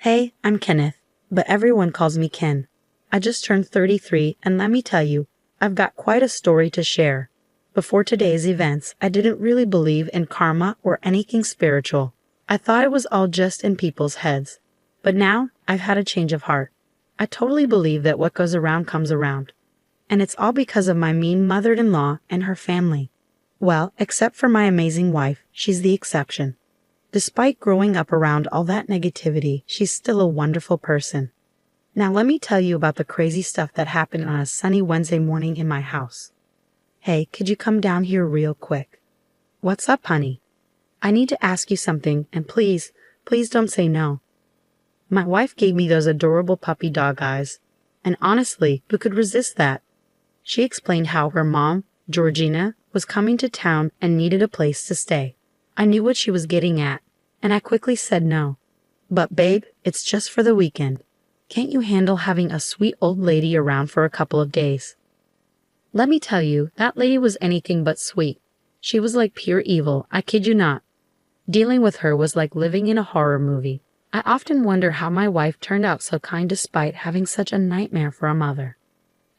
Hey, I'm Kenneth, but everyone calls me Ken. I just turned 33, and let me tell you, I've got quite a story to share. Before today's events, I didn't really believe in karma or anything spiritual. I thought it was all just in people's heads. But now, I've had a change of heart. I totally believe that what goes around comes around. And it's all because of my mean mother-in-law and her family. Well, except for my amazing wife, she's the exception. Despite growing up around all that negativity, she's still a wonderful person. Now let me tell you about the crazy stuff that happened on a sunny Wednesday morning in my house. Hey, could you come down here real quick? What's up, honey? I need to ask you something, and please don't say no. My wife gave me those adorable puppy dog eyes, and honestly, who could resist that? She explained how her mom, Georgina, was coming to town and needed a place to stay. I knew what she was getting at, and I quickly said no. But babe, it's just for the weekend. Can't you handle having a sweet old lady around for a couple of days? Let me tell you, that lady was anything but sweet. She was like pure evil, I kid you not. Dealing with her was like living in a horror movie. I often wonder how my wife turned out so kind despite having such a nightmare for a mother.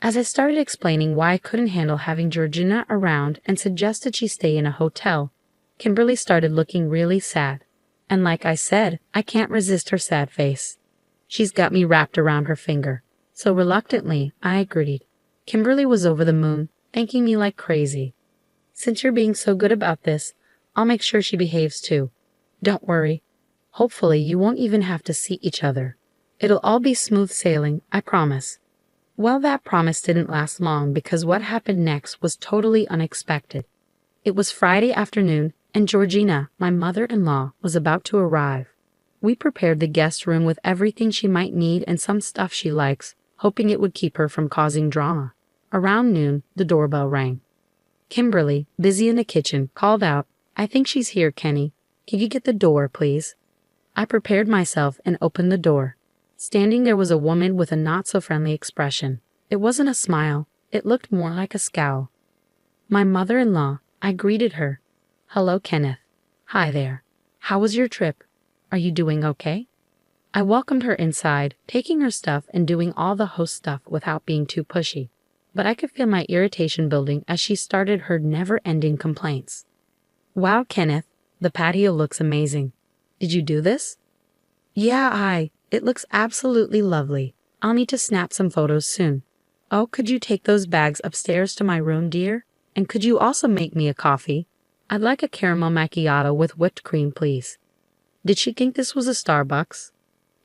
As I started explaining why I couldn't handle having Georgina around and suggested she stay in a hotel, Kimberly started looking really sad. And like I said, I can't resist her sad face. She's got me wrapped around her finger. So reluctantly, I agreed. Kimberly was over the moon, thanking me like crazy. Since you're being so good about this, I'll make sure she behaves too. Don't worry. Hopefully you won't even have to see each other. It'll all be smooth sailing, I promise. Well, that promise didn't last long because what happened next was totally unexpected. It was Friday afternoon, and Georgina, my mother-in-law, was about to arrive. We prepared the guest room with everything she might need and some stuff she likes, hoping it would keep her from causing drama. Around noon, the doorbell rang. Kimberly, busy in the kitchen, called out, "I think she's here, Kenny. Can you get the door, please?" I prepared myself and opened the door. Standing there was a woman with a not-so-friendly expression. It wasn't a smile. It looked more like a scowl. My mother-in-law. I greeted her. "Hello, Kenneth. Hi there. How was your trip? Are you doing okay?" I welcomed her inside, taking her stuff and doing all the host stuff without being too pushy. But I could feel my irritation building as she started her never-ending complaints. "Wow, Kenneth, the patio looks amazing. Did you do this?" "Yeah, it looks absolutely lovely. I'll need to snap some photos soon. Oh, could you take those bags upstairs to my room, dear? And could you also make me a coffee? I'd like a caramel macchiato with whipped cream, please." Did she think this was a Starbucks?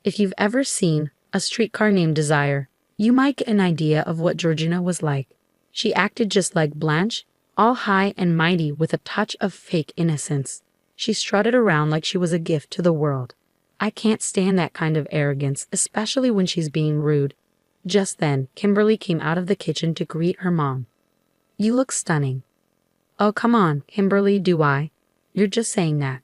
If you've ever seen A Streetcar Named Desire, you might get an idea of what Georgina was like. She acted just like Blanche, all high and mighty with a touch of fake innocence. She strutted around like she was a gift to the world. I can't stand that kind of arrogance, especially when she's being rude. Just then, Kimberly came out of the kitchen to greet her mom. "You look stunning." "Oh, come on, Kimberly, do I? You're just saying that."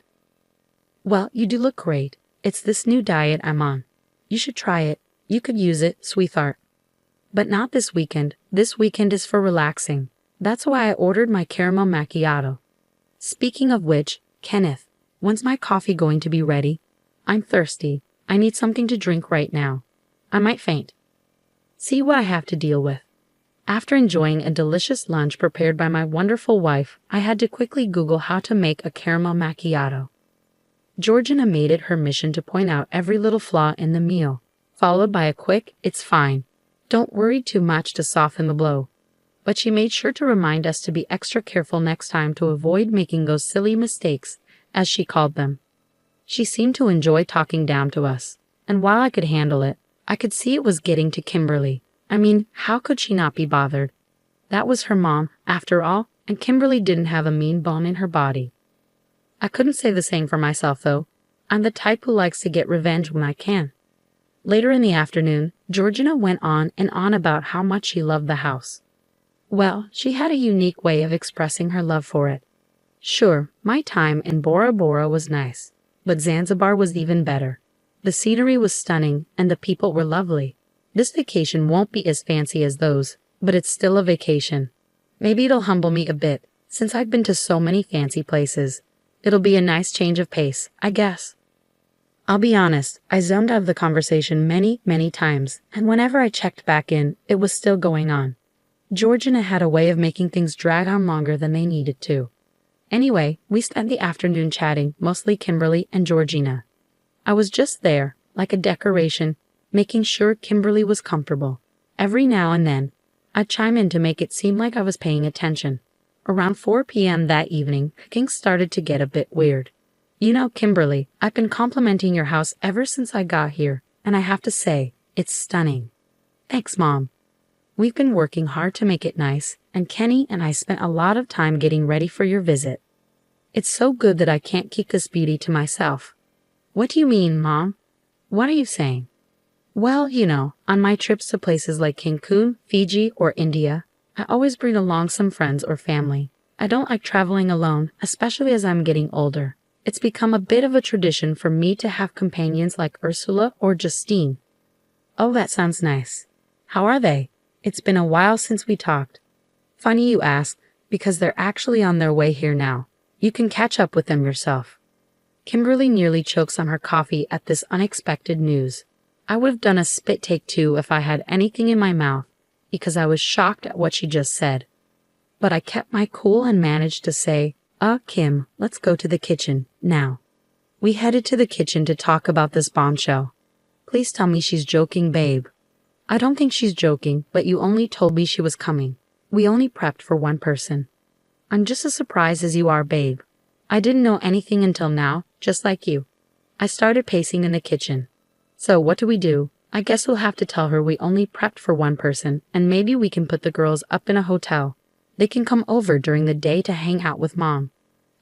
"Well, you do look great. It's this new diet I'm on. You should try it. You could use it, sweetheart." "But not this weekend. This weekend is for relaxing. That's why I ordered my caramel macchiato. Speaking of which, Kenneth, when's my coffee going to be ready? I'm thirsty. I need something to drink right now. I might faint." See what I have to deal with. After enjoying a delicious lunch prepared by my wonderful wife, I had to quickly Google how to make a caramel macchiato. Georgina made it her mission to point out every little flaw in the meal, followed by a quick, "It's fine. Don't worry too much" to soften the blow. But she made sure to remind us to be extra careful next time to avoid making those silly mistakes, as she called them. She seemed to enjoy talking down to us, and while I could handle it, I could see it was getting to Kimberly. I mean, how could she not be bothered? That was her mom, after all, and Kimberly didn't have a mean bone in her body. I couldn't say the same for myself, though. I'm the type who likes to get revenge when I can. Later in the afternoon, Georgina went on and on about how much she loved the house. Well, she had a unique way of expressing her love for it. Sure, my time in Bora Bora was nice, but Zanzibar was even better. The scenery was stunning and the people were lovely. This vacation won't be as fancy as those, but it's still a vacation. Maybe it'll humble me a bit, since I've been to so many fancy places. It'll be a nice change of pace, I guess. I'll be honest, I zoned out of the conversation many, many times, and whenever I checked back in, it was still going on. Georgina had a way of making things drag on longer than they needed to. Anyway, we spent the afternoon chatting, mostly Kimberly and Georgina. I was just there, like a decoration, making sure Kimberly was comfortable. Every now and then, I'd chime in to make it seem like I was paying attention. Around 4 p.m. that evening, things started to get a bit weird. You know, Kimberly, I've been complimenting your house ever since I got here, and I have to say, it's stunning. Thanks, Mom. We've been working hard to make it nice, and Kenny and I spent a lot of time getting ready for your visit. It's so good that I can't keep this beauty to myself. What do you mean, Mom? What are you saying? Well, you know, on my trips to places like Cancun, Fiji, or India, I always bring along some friends or family. I don't like traveling alone, especially as I'm getting older. It's become a bit of a tradition for me to have companions like Ursula or Justine. Oh, that sounds nice. How are they? It's been a while since we talked. Funny you ask, because they're actually on their way here now. You can catch up with them yourself. Kimberly nearly chokes on her coffee at this unexpected news. I would have done a spit take too if I had anything in my mouth, because I was shocked at what she just said. But I kept my cool and managed to say, Kim, let's go to the kitchen, now. We headed to the kitchen to talk about this bombshell. Please tell me she's joking, babe. I don't think she's joking, but you only told me she was coming. We only prepped for one person. I'm just as surprised as you are, babe. I didn't know anything until now, just like you. I started pacing in the kitchen. So what do? I guess we'll have to tell her we only prepped for one person, and maybe we can put the girls up in a hotel. They can come over during the day to hang out with Mom.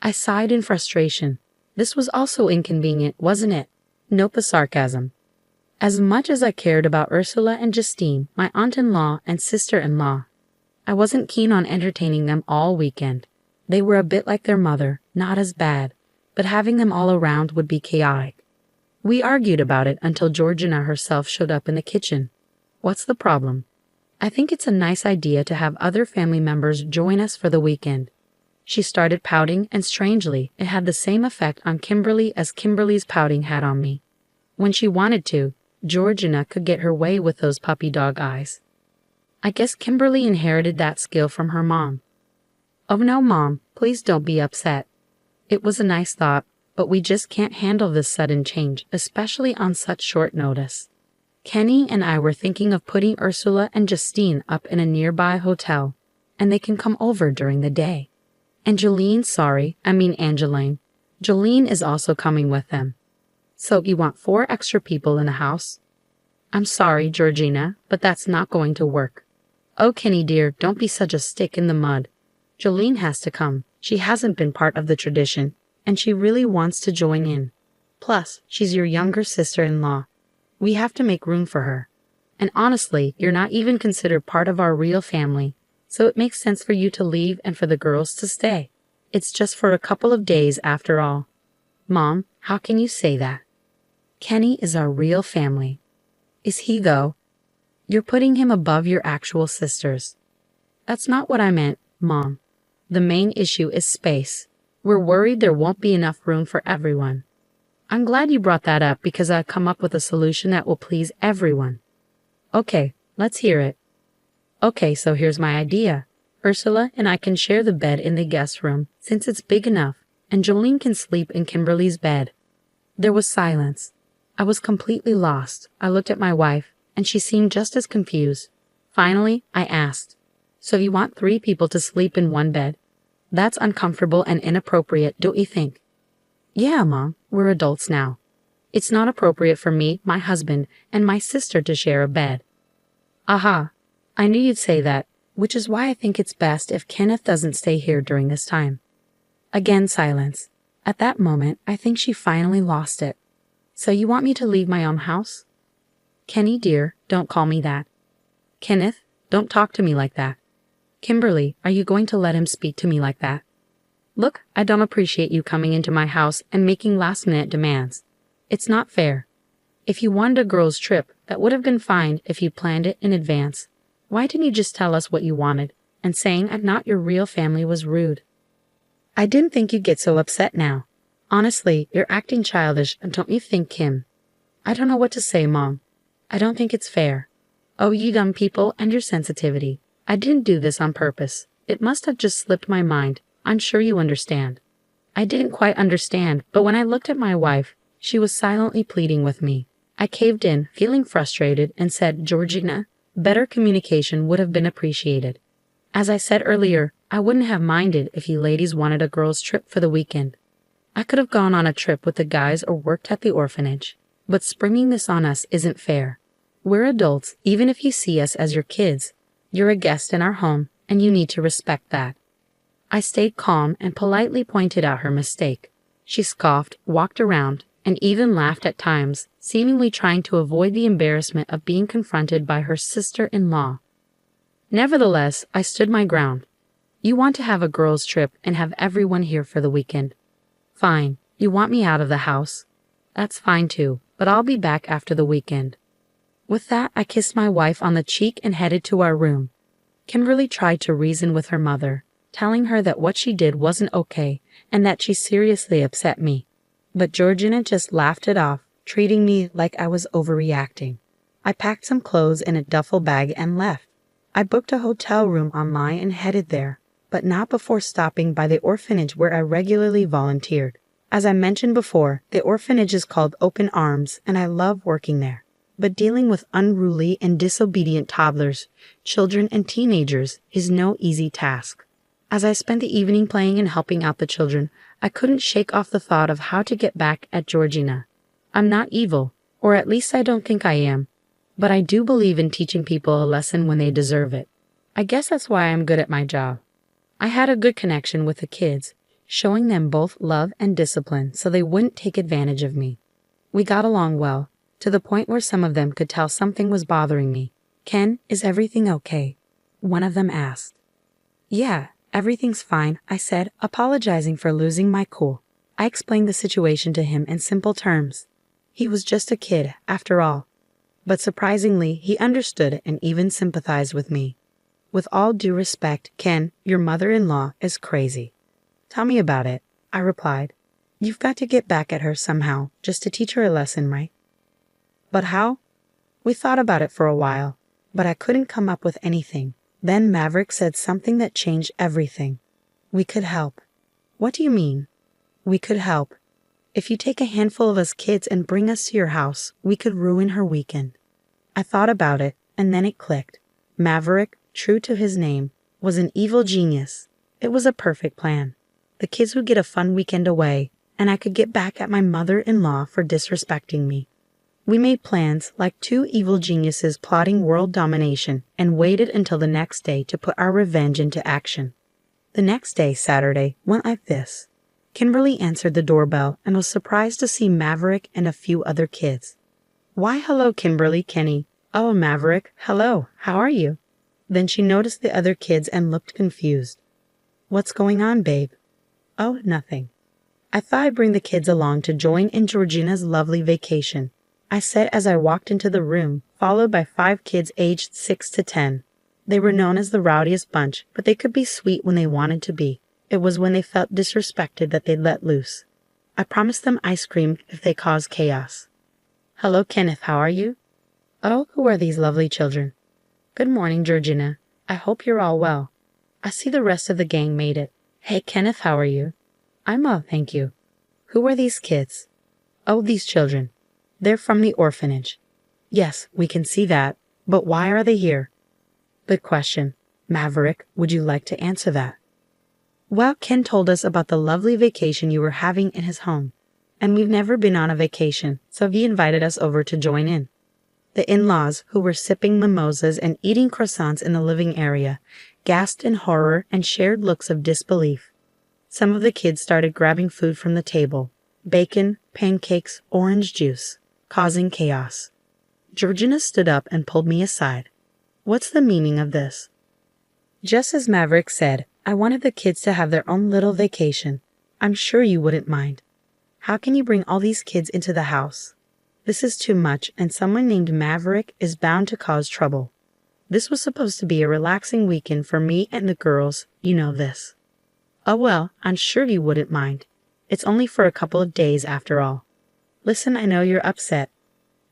I sighed in frustration. This was also inconvenient, wasn't it? Nope, a sarcasm. As much as I cared about Ursula and Justine, my aunt-in-law and sister-in-law, I wasn't keen on entertaining them all weekend. They were a bit like their mother, not as bad, but having them all around would be chaotic. We argued about it until Georgina herself showed up in the kitchen. What's the problem? I think it's a nice idea to have other family members join us for the weekend. She started pouting, and strangely, it had the same effect on Kimberly as Kimberly's pouting had on me. When she wanted to, Georgina could get her way with those puppy dog eyes. I guess Kimberly inherited that skill from her mom. Oh no, Mom, please don't be upset. It was a nice thought, but we just can't handle this sudden change, especially on such short notice. Kenny and I were thinking of putting Ursula and Justine up in a nearby hotel, and they can come over during the day. Angeline Jolene is also coming with them. So you want 4 extra people in the house? I'm sorry, Georgina, but that's not going to work. Oh, Kenny dear, don't be such a stick in the mud. Jolene has to come. She hasn't been part of the tradition, and she really wants to join in. Plus, she's your younger sister-in-law. We have to make room for her. And honestly, you're not even considered part of our real family, so it makes sense for you to leave and for the girls to stay. It's just for a couple of days after all. Mom, how can you say that? Kenny is our real family. Is he though? You're putting him above your actual sisters. That's not what I meant, Mom. The main issue is space. We're worried there won't be enough room for everyone. I'm glad you brought that up because I've come up with a solution that will please everyone. Okay, let's hear it. Okay, so here's my idea. Ursula and I can share the bed in the guest room since it's big enough, and Jolene can sleep in Kimberly's bed. There was silence. I was completely lost. I looked at my wife, and she seemed just as confused. Finally, I asked, So you want 3 people to sleep in one bed? That's uncomfortable and inappropriate, don't you think? Yeah, Mom, we're adults now. It's not appropriate for me, my husband, and my sister to share a bed. Aha, I knew you'd say that, which is why I think it's best if Kenneth doesn't stay here during this time. Again, silence. At that moment, I think she finally lost it. So you want me to leave my own house? Kenny, dear, don't call me that. Kenneth, don't talk to me like that. Kimberly, are you going to let him speak to me like that? Look, I don't appreciate you coming into my house and making last-minute demands. It's not fair. If you wanted a girls' trip, that would have been fine if you planned it in advance. Why didn't you just tell us what you wanted? And saying I'm not your real family was rude. I didn't think you'd get so upset now. Honestly, you're acting childish, don't you think, Kim? I don't know what to say, Mom. I don't think it's fair. Oh, you dumb people and your sensitivity. I didn't do this on purpose. It must have just slipped my mind. I'm sure you understand. I didn't quite understand, but when I looked at my wife, she was silently pleading with me. I caved in, feeling frustrated, and said, Georgina, better communication would have been appreciated. As I said earlier, I wouldn't have minded if you ladies wanted a girls' trip for the weekend. I could have gone on a trip with the guys or worked at the orphanage. But springing this on us isn't fair. We're adults, even if you see us as your kids. You're a guest in our home, and you need to respect that. I stayed calm and politely pointed out her mistake. She scoffed, walked around, and even laughed at times, seemingly trying to avoid the embarrassment of being confronted by her sister-in-law. Nevertheless, I stood my ground. You want to have a girls' trip and have everyone here for the weekend. Fine, you want me out of the house? That's fine too, but I'll be back after the weekend. With that, I kissed my wife on the cheek and headed to our room. Kimberly tried to reason with her mother, telling her that what she did wasn't okay and that she seriously upset me. But Georgina just laughed it off, treating me like I was overreacting. I packed some clothes in a duffel bag and left. I booked a hotel room online and headed there, but not before stopping by the orphanage where I regularly volunteered. As I mentioned before, the orphanage is called Open Arms, and I love working there. But dealing with unruly and disobedient toddlers, children, and teenagers is no easy task. As I spent the evening playing and helping out the children, I couldn't shake off the thought of how to get back at Georgina. I'm not evil, or at least I don't think I am, but I do believe in teaching people a lesson when they deserve it. I guess that's why I'm good at my job. I had a good connection with the kids, showing them both love and discipline so they wouldn't take advantage of me. We got along well, to the point where some of them could tell something was bothering me. Ken, is everything okay? One of them asked. Yeah, everything's fine, I said, apologizing for losing my cool. I explained the situation to him in simple terms. He was just a kid, after all. But surprisingly, he understood and even sympathized with me. With all due respect, Ken, your mother-in-law is crazy. Tell me about it, I replied. You've got to get back at her somehow, just to teach her a lesson, right? But how? We thought about it for a while, but I couldn't come up with anything. Then Maverick said something that changed everything. We could help. What do you mean? We could help. If you take a handful of us kids and bring us to your house, we could ruin her weekend. I thought about it, and then it clicked. Maverick, true to his name, was an evil genius. It was a perfect plan. The kids would get a fun weekend away, and I could get back at my mother-in-law for disrespecting me. We made plans like two evil geniuses plotting world domination and waited until the next day to put our revenge into action. The next day, Saturday, went like this. Kimberly answered the doorbell and was surprised to see Maverick and a few other kids. Why, hello, Kimberly, Kenny. Oh, Maverick, hello, how are you? Then she noticed the other kids and looked confused. What's going on, babe? Oh, nothing. I thought I'd bring the kids along to join in Georgina's lovely vacation, I said as I walked into the room, followed by 5 kids aged 6 to 10. They were known as the rowdiest bunch, but they could be sweet when they wanted to be. It was when they felt disrespected that they'd let loose. I promised them ice cream if they caused chaos. Hello, Kenneth, how are you? Oh, who are these lovely children? Good morning, Georgina. I hope you're all well. I see the rest of the gang made it. Hey, Kenneth, how are you? I'm well, thank you. Who are these kids? Oh, these children. They're from the orphanage. Yes, we can see that, but why are they here? Good question. Maverick, would you like to answer that? Well, Ken told us about the lovely vacation you were having in his home, and we've never been on a vacation, so he invited us over to join in. The in-laws, who were sipping mimosas and eating croissants in the living area, gasped in horror and shared looks of disbelief. Some of the kids started grabbing food from the table, bacon, pancakes, orange juice, causing chaos. Georgina stood up and pulled me aside. What's the meaning of this? Just as Maverick said, I wanted the kids to have their own little vacation. I'm sure you wouldn't mind. How can you bring all these kids into the house? This is too much, and someone named Maverick is bound to cause trouble. This was supposed to be a relaxing weekend for me and the girls, you know this. Oh well, I'm sure you wouldn't mind. It's only for a couple of days after all. Listen, I know you're upset.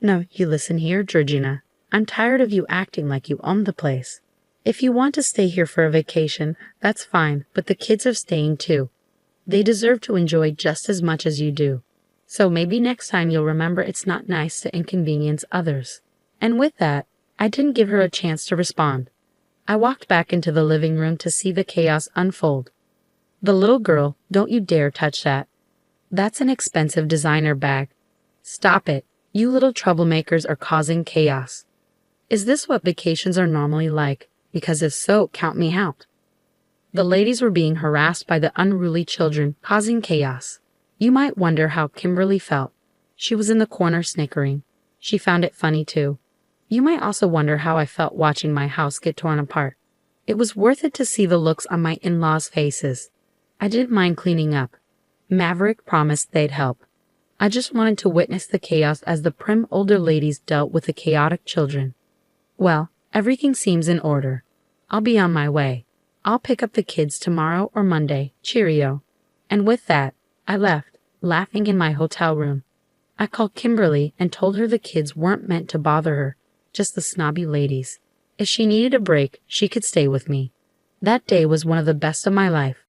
No, you listen here, Georgina. I'm tired of you acting like you own the place. If you want to stay here for a vacation, that's fine, but the kids are staying too. They deserve to enjoy just as much as you do. So maybe next time you'll remember it's not nice to inconvenience others. And with that, I didn't give her a chance to respond. I walked back into the living room to see the chaos unfold. The little girl, don't you dare touch that. That's an expensive designer bag. Stop it. You little troublemakers are causing chaos. Is this what vacations are normally like? Because if so, count me out. The ladies were being harassed by the unruly children, causing chaos. You might wonder how Kimberly felt. She was in the corner snickering. She found it funny too. You might also wonder how I felt watching my house get torn apart. It was worth it to see the looks on my in-laws' faces. I didn't mind cleaning up. Maverick promised they'd help. I just wanted to witness the chaos as the prim older ladies dealt with the chaotic children. Well, everything seems in order. I'll be on my way. I'll pick up the kids tomorrow or Monday. Cheerio. And with that, I left, laughing in my hotel room. I called Kimberly and told her the kids weren't meant to bother her, just the snobby ladies. If she needed a break, she could stay with me. That day was one of the best of my life.